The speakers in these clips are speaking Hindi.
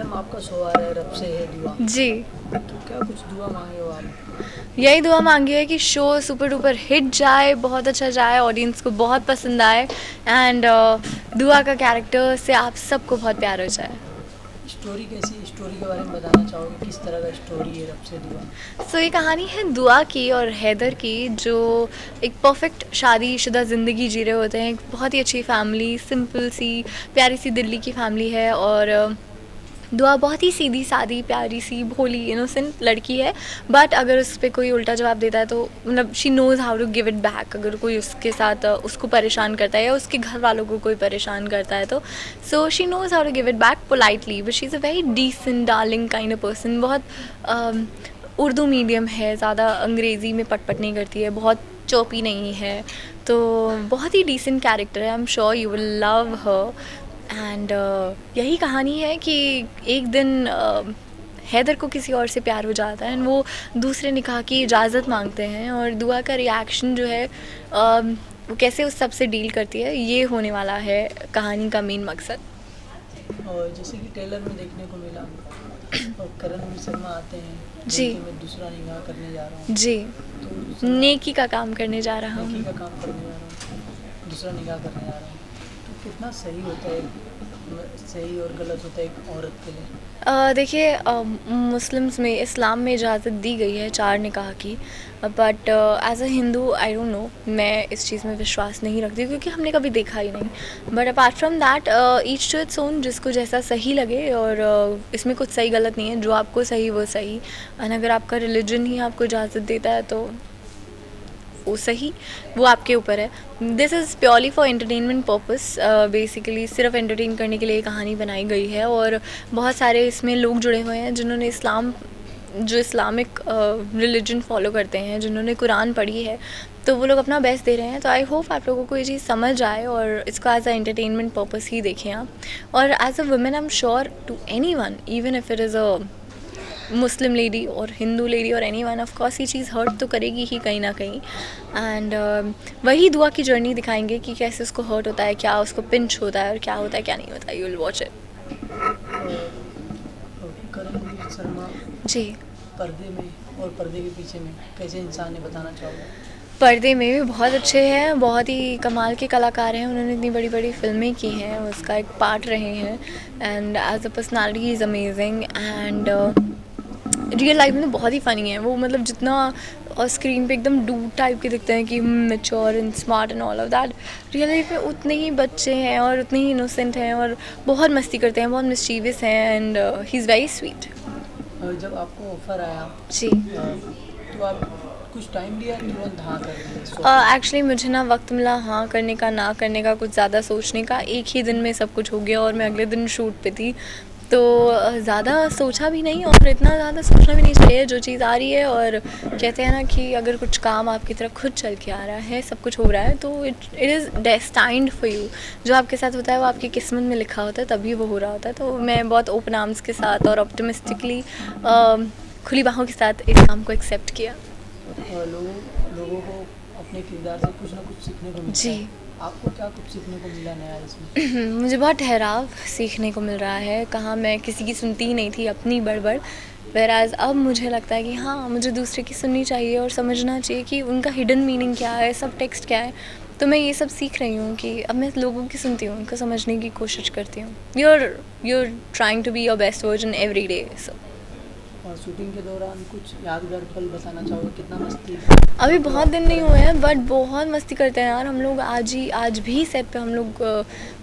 मैम आपका शो आ रहा है रब से है दुआ, जी, तो क्या कुछ दुआ मांगे हो आप? यही दुआ मांगी है कि शो सुपर डुपर हिट जाए, बहुत अच्छा जाए, ऑडियंस को बहुत पसंद आए एंड दुआ का कैरेक्टर से आप सबको बहुत प्यार हो जाए। स्टोरी कैसी, स्टोरी के बारे में बताना चाहोगे, किस तरह का स्टोरी है रब से दुआ? सो ये कहानी है दुआ की और हैदर की, जो एक परफेक्ट शादीशुदा ज़िंदगी जी रहे होते हैं। एक बहुत ही अच्छी फैमिली, सिंपल सी प्यारी सी दिल्ली की फैमिली है और दुआ बहुत ही सीधी सादी प्यारी सी भोली इनोसेंट लड़की है। बट अगर उस पर कोई उल्टा जवाब देता है तो मतलब she knows how to give it back. अगर कोई उसके साथ उसको परेशान करता है या उसके घर वालों को कोई परेशान करता है तो so she knows how to give it back politely. But she is a very decent darling kind of person. बहुत उर्दू मीडियम है, ज़्यादा अंग्रेज़ी में पटपट नहीं करती है, बहुत चौपी नहीं है, तो बहुत ही डिसेंट कैरेक्टर है। आई am sure you will love her and यही कहानी है कि एक दिन हैदर को किसी और से प्यार हो जाता है एंड वो दूसरे निकाह की इजाज़त मांगते हैं और दुआ का रिएक्शन जो है वो कैसे उस सब से डील करती है, ये होने वाला है कहानी का मेन मकसद। और जैसे कि ट्रेलर में देखने को मिला और करण शर्मा आते हैं जी, कि मैं दूसरा निकाह करने जा रहा हूँ, जी, तो नेकी का काम करने जा रहा नेकी हूँ। का काम करने जा रहा हूँ, दूसरा निकाह करने जा रहा हूँ, तो कितना सही होता है, सही और गलत होता है एक औरत के लिए? देखिए मुस्लिम्स में, इस्लाम में इजाज़त दी गई है 4 निकाह की, but as a Hindu I don't know, मैं इस चीज़ में विश्वास नहीं रखती क्योंकि हमने कभी देखा ही नहीं। But apart from that each to its own, जिसको जैसा सही लगे और इसमें कुछ सही गलत नहीं है, जो आपको सही वो सही। एंड अगर आपका रिलीजन ही आपको इजाज़त देता है तो वो सही, वो आपके ऊपर है। This is purely for entertainment purpose, basically सिर्फ एंटरटेन करने के लिए कहानी बनाई गई है और बहुत सारे इसमें लोग जुड़े हुए हैं जिन्होंने जो इस्लामिक रिलीजन फॉलो करते हैं, जिन्होंने कुरान पढ़ी है, तो वो लोग अपना बेस्ट दे रहे हैं। तो आई होप आप लोगों को ये चीज़ समझ आए और इसको एज अ एंटरटेनमेंट पर्पस ही देखें आप। और as a women I am sure to anyone, even if it is a Muslim lady और हिंदू लेडी और एनी वन, ऑफ कोर्स ये चीज़ हर्ट तो करेगी ही कहीं ना कहीं। एंड वही दुआ की जर्नी दिखाएंगे कि कैसे उसको हर्ट होता है, क्या उसको पिंच होता है और क्या होता है क्या नहीं होता है। You will watch it. और करण शर्मा जी, पर्दे में और पर्दे के पीछे में कैसे इंसान है, बताना चाहोगे? पर्दे में भी बहुत अच्छे हैं, बहुत ही कमाल के कलाकार हैं, उन्होंने इतनी बड़ी बड़ी फिल्में की हैं, उसका एक पार्ट रहे हैं and as a personality is amazing and real life में बहुत ही फ़नी है वो। मतलब जितना स्क्रीन पे एकदम डूड टाइप के दिखते हैं कि mature and smart and all of that, real life में उतने ही बच्चे हैं और उतने ही इनोसेंट हैं और बहुत मस्ती करते हैं, बहुत मिस्चीवियस हैं and he is very sweet. और जब आपको ऑफर आया जी, तो आप कुछ टाइम लिया, तुरंत हाँ कर दिया शो? एक्चुअली मुझे ना वक्त मिला हाँ करने का ना करने का, कुछ ज़्यादा सोचने का। एक ही दिन में सब कुछ हो गया और मैं अगले दिन शूट पे थी, तो ज़्यादा सोचा भी नहीं और इतना ज़्यादा सोचना भी नहीं चाहिए। जो चीज़ आ रही है, और कहते हैं ना कि अगर कुछ काम आपकी तरफ खुद चल के आ रहा है, सब कुछ हो रहा है, तो it is destined for you. जो आपके साथ होता है वो आपकी किस्मत में लिखा होता है, तभी वो हो रहा होता है। तो मैं बहुत ओपन आर्म्स के साथ और ऑप्टिमिस्टिकली खुली बाहों के साथ इस काम को एक्सेप्ट किया। और लोगों को अपने किरदार से कुछ ना कुछ सीखने को मिलता जी। है। आपको क्या कुछ सीखने को मिला नया इसमें? मुझे बहुत ठहराव सीखने को मिल रहा है। कहाँ मैं किसी की सुनती ही नहीं थी अपनी बड़बड़, व्हेयरएज़ अब मुझे लगता है कि हाँ, मुझे दूसरे की सुननी चाहिए और समझना चाहिए कि उनका हिडन मीनिंग क्या है, सब टेक्स्ट क्या है। तो मैं ये सब सीख रही हूँ कि अब मैं लोगों की सुनती हूँ, उनको समझने की कोशिश करती हूँ। You are trying to be your best version every day. So और शूटिंग के दौरान कुछ यादगार पल बताना चाहोगे, कितना मस्ती? अभी बहुत दिन नहीं हुए हैं बट बहुत मस्ती करते हैं यार हम लोग। आज भी सेट पे हम लोग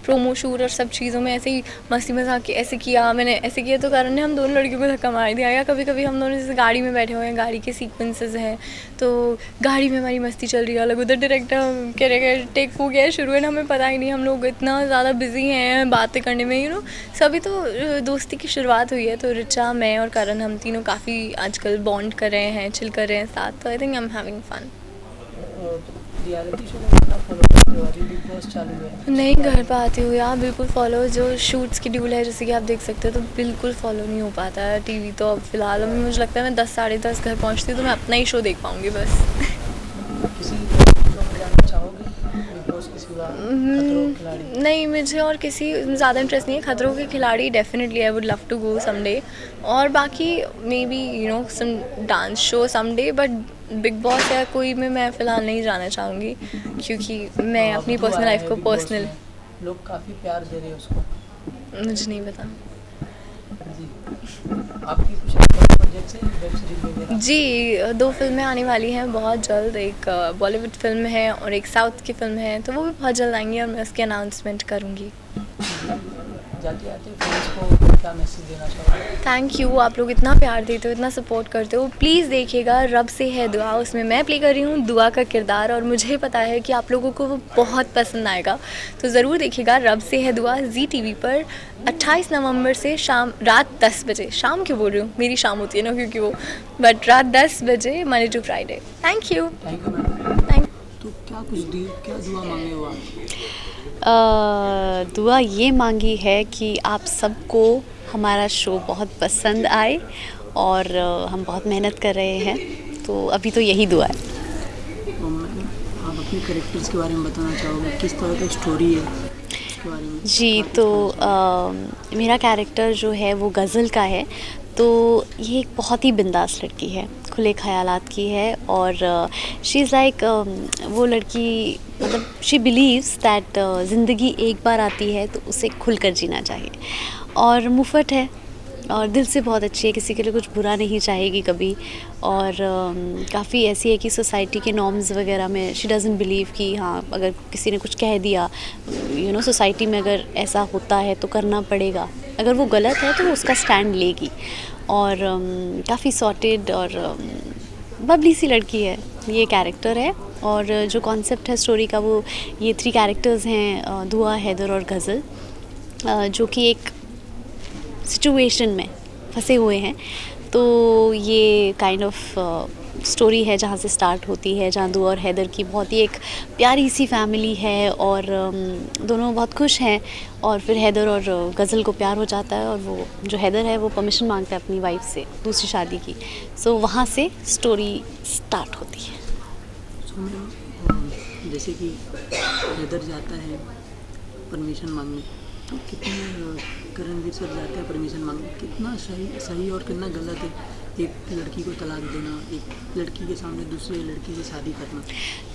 प्रोमो शूट और सब चीज़ों में ऐसे ही मस्ती मजाक ऐसे किया, मैंने ऐसे किया तो कारण ने हम दोनों लड़कियों को धक्का मार दिया। या कभी कभी हम दोनों जैसे गाड़ी में बैठे हुए हैं, गाड़ी के सीक्वेंसेस हैं, तो गाड़ी में हमारी मस्ती चल रही है, अलग उधर डायरेक्टर कह रहे टेक हो गया है शुरू, है हमें पता ही नहीं, हम लोग इतना ज़्यादा बिजी हैं बातें करने में, सभी तो दोस्ती की शुरुआत हुई है। तो रिचा, मैं और करण, हम तीनों काफ़ी आजकल बॉन्ड कर रहे हैं, चिल कर रहे हैं साथ। तो I think I am having fun. Reality show को कितना फॉलो करते हो? अभी बिग बॉस चालू है। नहीं कर पाती हूँ यार, बिल्कुल फॉलो जो शूट शेड्यूल है जैसे कि आप देख सकते हो, तो बिल्कुल फॉलो नहीं हो पाता है। टीवी तो अब फिलहाल अभी मुझे लगता है मैं 10 साढ़े 10 घर पहुँचती हूँ तो मैं अपना ही शो देख पाऊँगी बस। किसी शो में जाना चाहोगे बिग बॉस के सिवा? खतरों के खिलाड़ी? नहीं, मुझे और किसी ज़्यादा इंटरेस्ट नहीं है। Khatron Ke Khiladi definitely I would love to go someday, और बाकी maybe some dance show someday, but Bigg Boss या कोई में मैं फ़िलहाल नहीं जाना चाहूँगी, क्योंकि मैं अपनी अब्दू पर्सनल आया लाइफ है को बिग बॉस पर्सनल में, लोग काफ़ी प्यार दे रहे हैं उसको। मुझे नहीं पता। जी, आपकी कुछ प्रोजेक्ट्स हैं वेब सीरीज वगैरह? जी, 2 फ़िल्में आने वाली हैं बहुत जल्द। एक बॉलीवुड फ़िल्म है और एक साउथ की फ़िल्म है, तो वो भी बहुत जल्द आएँगी और मैं उसकी अनाउंसमेंट करूँगी। जाते आते फ्रेंड्स को क्या मैसेज देना चाहोगे? थैंक यू, आप लोग इतना प्यार देते हो, इतना सपोर्ट करते हो। प्लीज़ देखिएगा रब से है दुआ, उसमें मैं प्ले कर रही हूँ दुआ का किरदार, और मुझे पता है कि आप लोगों को वो बहुत पसंद आएगा। तो ज़रूर देखिएगा रब से है दुआ जी टीवी पर 28 नवंबर से रात 10 बजे। शाम क्यों बोल रही हूँ, मेरी शाम होती है ना, क्योंकि वो बट रात 10 बजे Monday to Friday. Thank you. Thank you ma'am. Thank तो क्या दुआ मांगे हो आप? दुआ ये मांगी है कि आप सबको हमारा शो बहुत पसंद आए, और हम बहुत मेहनत कर रहे हैं, तो अभी तो यही दुआ है। तो मैम, आप अपने कैरेक्टर्स के बारे में बताना चाहोगे, किस तरह की स्टोरी है उसके बारे में? जी, आप तो कुछ कहना चाहोगे? मेरा कैरेक्टर जो है वो गज़ल का है। तो ये एक बहुत ही बिंदास लड़की है, खुले ख़यालात की है, और शी इज़ लाइक वो लड़की, मतलब शी बिलीव्स दैट ज़िंदगी एक बार आती है तो उसे खुलकर जीना चाहिए, और मुफ़त है और दिल से बहुत अच्छी है, किसी के लिए कुछ बुरा नहीं चाहेगी कभी। और काफ़ी ऐसी है कि सोसाइटी के नॉर्म्स वगैरह में शी डज़न्ट बिलीव कि हाँ, अगर किसी ने कुछ कह दिया, सोसाइटी में अगर ऐसा होता है तो करना पड़ेगा, अगर वो गलत है तो वो उसका स्टैंड लेगी। और काफ़ी सॉर्टेड और बबली सी लड़की है, ये कैरेक्टर है। और जो कॉन्सेप्ट है स्टोरी का, वो ये 3 कैरेक्टर्स हैं, दुआ, हैदर और गज़ल, जो कि एक सिचुएशन में फंसे हुए हैं। तो ये काइंड ऑफ स्टोरी है जहाँ से स्टार्ट होती है, जहाँ दुआ और हैदर की बहुत ही एक प्यारी सी फैमिली है, और दोनों बहुत खुश हैं। और फिर हैदर और गज़ल को प्यार हो जाता है, और वो जो हैदर है वो परमिशन मांगता है अपनी वाइफ से दूसरी शादी की। सो वहाँ से स्टोरी स्टार्ट होती है। सो मैम, जैसे कि इधर जाता है परमिशन मांगने, तो कितने करणवीर सर जाते हैं परमिशन मांगने, कितना सही और कितना गलत है एक लड़की को तलाक देना, एक लड़की के सामने दूसरी लड़की से शादी करना?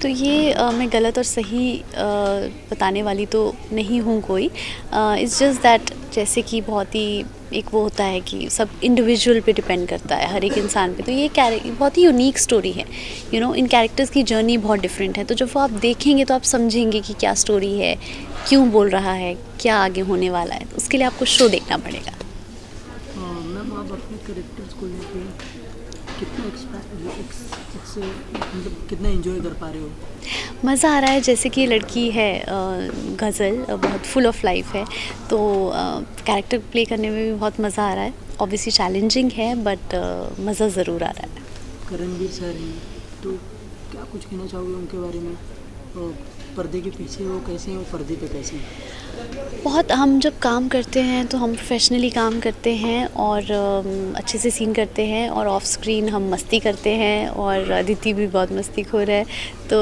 तो ये मैं गलत और सही बताने वाली तो नहीं हूँ कोई। इट्स जस्ट दैट, जैसे कि बहुत ही एक वो होता है कि सब इंडिविजुअल पे डिपेंड करता है, हर एक इंसान पे। तो ये बहुत ही यूनिक स्टोरी है, इन कैरेक्टर्स की जर्नी बहुत डिफरेंट है। तो जब वो आप देखेंगे तो आप समझेंगे कि क्या स्टोरी है, क्यों बोल रहा है, क्या आगे होने वाला है। तो उसके लिए आपको शो देखना पड़ेगा। मैम, आप अपने करेक्टर्स को लेके मतलब कितना एंजॉय कर पा रहे हो? मज़ा आ रहा है। जैसे कि ये लड़की है गज़ल, बहुत फुल ऑफ लाइफ है, तो कैरेक्टर प्ले करने में भी बहुत मज़ा आ रहा है। ऑब्वियसली चैलेंजिंग है, बट मज़ा ज़रूर आ रहा है। करणवीर सर हैं, तो क्या कुछ कहना चाहोगे उनके बारे में? पर्दे के पीछे वो कैसे हैं और पर्दे पे कैसे हैं? बहुत, हम जब काम करते हैं तो हम प्रोफेशनली काम करते हैं, और अच्छे से सीन करते हैं, और ऑफ स्क्रीन हम मस्ती करते हैं, और अदिति भी बहुत मस्तीखोर है। तो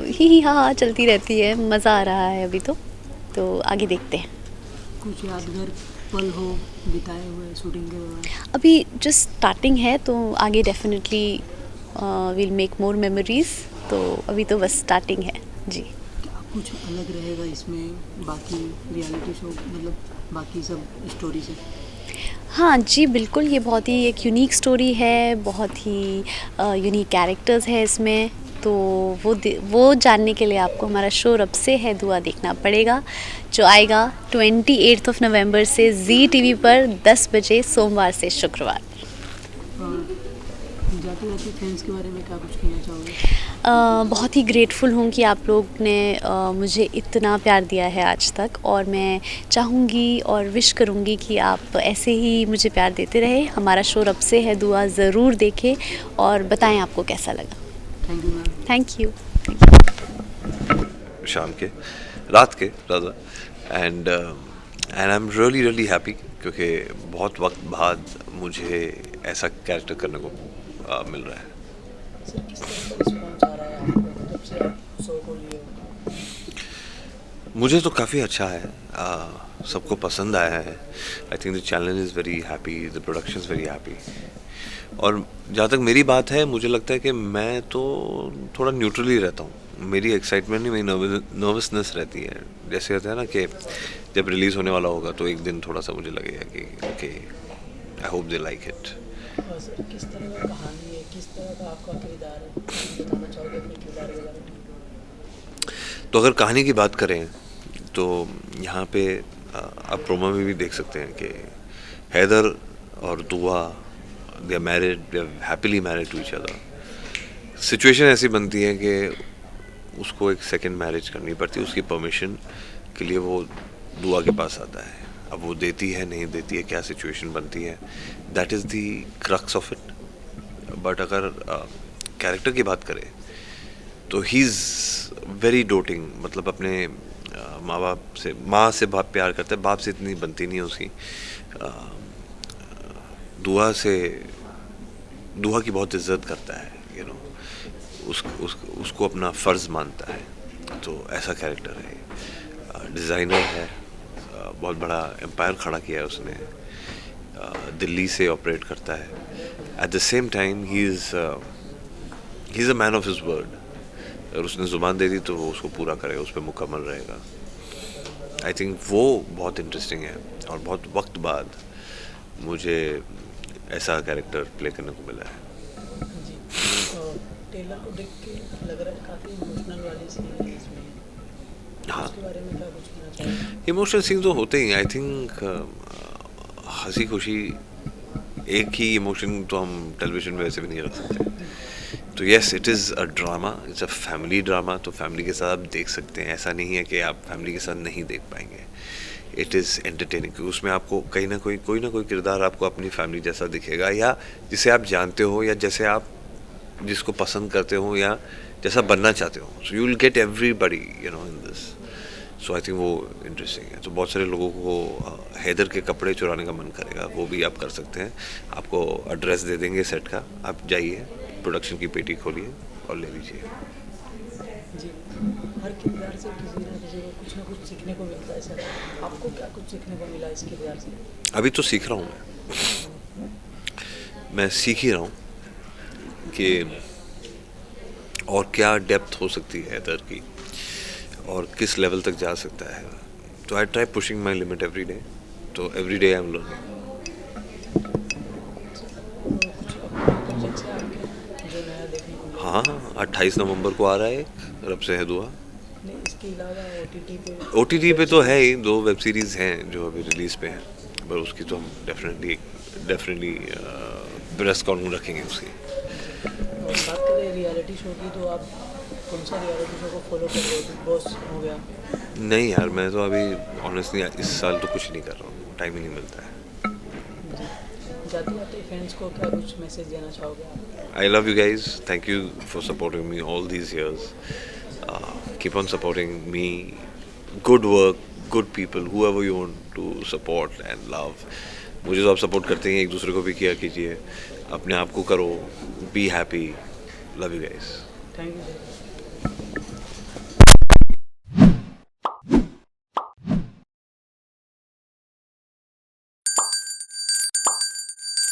ही हाँ चलती रहती है, मज़ा आ रहा है अभी तो आगे देखते हैं। कुछ यादगार पल हो बिताए हुए शूटिंग के दौरान? अभी जस्ट स्टार्टिंग है, तो आगे definitely will make more memories. तो अभी तो बस स्टार्टिंग है जी। क्या कुछ अलग रहेगा इसमें बाकी रियलिटी शो, मतलब बाकी सब स्टोरी से? हाँ जी, बिल्कुल, ये बहुत ही एक यूनिक स्टोरी है, बहुत ही यूनिक कैरेक्टर्स है इसमें। तो वो जानने के लिए आपको हमारा शो रब से है दुआ देखना पड़ेगा, जो आएगा 28 नवंबर से जी टीवी पर 10 बजे, सोमवार से शुक्रवार। जाते जाते फ्रेंड्स के बारे में क्या कुछ कहना चाहोगे? बहुत ही ग्रेटफुल हूँ कि आप लोग ने मुझे इतना प्यार दिया है आज तक, और मैं चाहूँगी और विश करूँगी कि आप ऐसे ही मुझे प्यार देते रहे। हमारा शो रब से है दुआ ज़रूर देखें और बताएं आपको कैसा लगा। Thank you ma'am. Thank you. शाम के, रात के राजा, and I am really happy, क्योंकि बहुत वक्त बाद मुझे ऐसा कैरेक्टर करने को मिल रहा है। सर, किस तरह का रिस्पॉन्स आ रहा है आपको जब से आप शो को लिए हो? मुझे तो काफ़ी अच्छा है, सबको पसंद आया है। I think the channel is very happy, the production is very happy. और जहाँ तक मेरी बात है, मुझे लगता है कि मैं तो थोड़ा न्यूट्रल ही रहता हूँ। मेरी एक्साइटमेंट नहीं, मेरी नर्वसनेस रहती है। जैसे कहते हैं ना कि जब रिलीज़ होने वाला होगा तो एक दिन थोड़ा सा मुझे लगेगा कि okay, I hope they like it. Sir किस तरह का कहानी है, किस तरह का आपका किरदार है, बताना चाहोगे अपने किरदार के बारे में? तो अगर कहानी की बात करें तो यहाँ पे आप प्रोमो में भी देख सकते हैं कि हैदर और Dua, they are married, they are happily married to each other. Situation ऐसी बनती है कि उसको एक सेकंड मैरिज करनी पड़ती है, उसकी परमिशन के लिए वो दुआ के पास आता है। अब वो देती है नहीं देती है, क्या सिचुएशन बनती है, that is the crux of it. But अगर कैरेक्टर की बात करें तो ही इज़ वेरी डोटिंग, मतलब अपने माँ से बहुत प्यार करता है, बाप से इतनी बनती नहीं है उसकी। दुआ की बहुत इज्जत करता है, यू नो, उसको अपना फ़र्ज़ मानता है। तो ऐसा कैरेक्टर है। डिज़ाइनर है, बहुत बड़ा एम्पायर खड़ा किया है उसने, दिल्ली से ऑपरेट करता है। At the same time he is a man of his word. अगर उसने ज़ुबान दे दी तो वो उसको पूरा करेगा, उस पर मुकम्मल रहेगा। आई थिंक वो बहुत इंटरेस्टिंग है और बहुत वक्त बाद मुझे ऐसा कैरेक्टर प्ले करने को मिला है। जी, टेलर को देख के लग रहा है काफ़ी इमोशनल वाली सीन है इसमें। हाँ, उसके बारे में क्या कुछ कहना चाहिए? इमोशनल सीन तो होते ही। आई थिंक हंसी खुशी एक ही इमोशन तो हम टेलीविजन में वैसे भी नहीं रख सकते। तो yes, it is a drama, it's a family drama. तो फैमिली के साथ आप देख सकते हैं, ऐसा नहीं है कि आप फैमिली के साथ नहीं देख पाएंगे। इट इज़ एंटरटेनिंग, क्योंकि उसमें आपको कहीं ना कोई किरदार आपको अपनी फैमिली जैसा दिखेगा, या जिसे आप जानते हो, या जैसे आप जिसको पसंद करते हो, या जैसा बनना चाहते हो। So you will get everybody, you know, in this. So I think वो इंटरेस्टिंग है। तो बहुत सारे लोगों को हैदर के कपड़े चुराने का मन करेगा, वो भी आप कर सकते हैं। आपको एड्रेस दे देंगे सेट का, आप जाइए, प्रोडक्शन की पेटी खोलिए और ले लीजिए। जी, हर किरदार से किसी ना कुछ सीखने को मिलता है सर। आपको क्या कुछ सीखने को मिला इस किरदार से? अभी तो सीख रहा हूँ मैं सीख ही रहा हूँ कि और क्या डेप्थ हो सकती है हैदर की, और किस लेवल तक जा सकता है। तो I try pushing my limit every day. तो every day I am learning. कुछ अपने प्रोजेक्ट्स हैं आपके जो नया देखने को मिला? हाँ, 28 नवंबर को आ रहा है एक, रब से है दुआ। नहीं, इसके अलावा OTT पे तो है ही, 2 वेब सीरीज़ हैं जो अभी रिलीज़ पे हैं, पर उसकी तो हम डेफिनेटली प्रेस कॉन्फ्रेंस रखेंगे उसकी। बात करें रियलिटी शो की, तो आप कौन सा रियलिटी शो को फॉलो कर रहे हो? बिग बॉस हो गया? नहीं यार, मैं तो अभी ऑनेस्टली इस साल तो कुछ नहीं कर रहा हूँ, टाइम ही नहीं मिलता है। जाते जाते फैंस को क्या कुछ मैसेज देना चाहोगे आप? I love you guys. Thank you for supporting me all these years. Keep on supporting me. Good work, good people, whoever you want to support and love. मुझे तो आप सपोर्ट करते हैं, एक दूसरे को भी किया कीजिए, अपने आप को करो, be happy. Love you guys. Thank you sir.